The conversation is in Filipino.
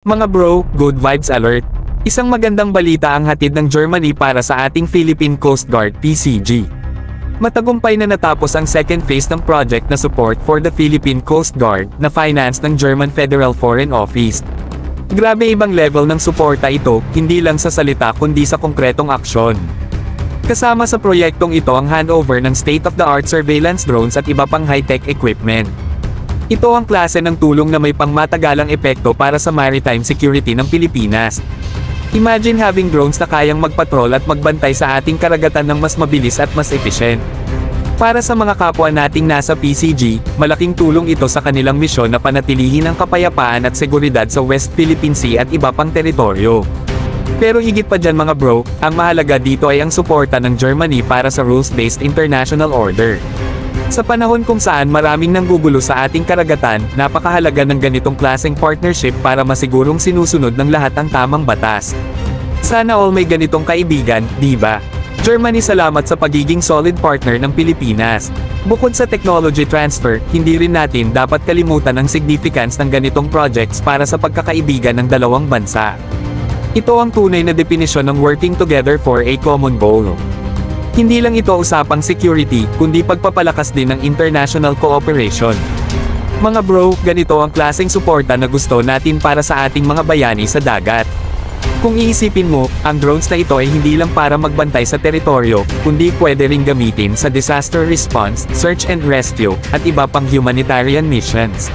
Mga bro, good vibes alert. Isang magandang balita ang hatid ng Germany para sa ating Philippine Coast Guard PCG. Matagumpay na natapos ang second phase ng project na support for the Philippine Coast Guard na finance ng German Federal Foreign Office. Grabe ibang level ng suporta ito, hindi lang sa salita kundi sa konkretong aksyon. Kasama sa proyektong ito ang handover ng state-of-the-art surveillance drones at iba pang high-tech equipment. Ito ang klase ng tulong na may pangmatagalang epekto para sa maritime security ng Pilipinas. Imagine having drones na kayang magpatrol at magbantay sa ating karagatan ng mas mabilis at mas efficient. Para sa mga kapwa nating nasa PCG, malaking tulong ito sa kanilang misyon na panatilihin ang kapayapaan at seguridad sa West Philippine Sea at iba pang teritoryo. Pero higit pa dyan mga bro, ang mahalaga dito ay ang suporta ng Germany para sa rules-based international order. Sa panahon kung saan maraming nanggugulo sa ating karagatan, napakahalaga ng ganitong klaseng partnership para masigurong sinusunod ng lahat ang tamang batas. Sana all may ganitong kaibigan, di ba? Germany, salamat sa pagiging solid partner ng Pilipinas. Bukod sa technology transfer, hindi rin natin dapat kalimutan ang significance ng ganitong projects para sa pagkakaibigan ng dalawang bansa. Ito ang tunay na definisyon ng working together for a common goal. Hindi lang ito usapang security, kundi pagpapalakas din ng international cooperation. Mga bro, ganito ang klaseng suporta na gusto natin para sa ating mga bayani sa dagat. Kung iisipin mo, ang drones na ito ay hindi lang para magbantay sa teritoryo, kundi pwede ring gamitin sa disaster response, search and rescue, at iba pang humanitarian missions.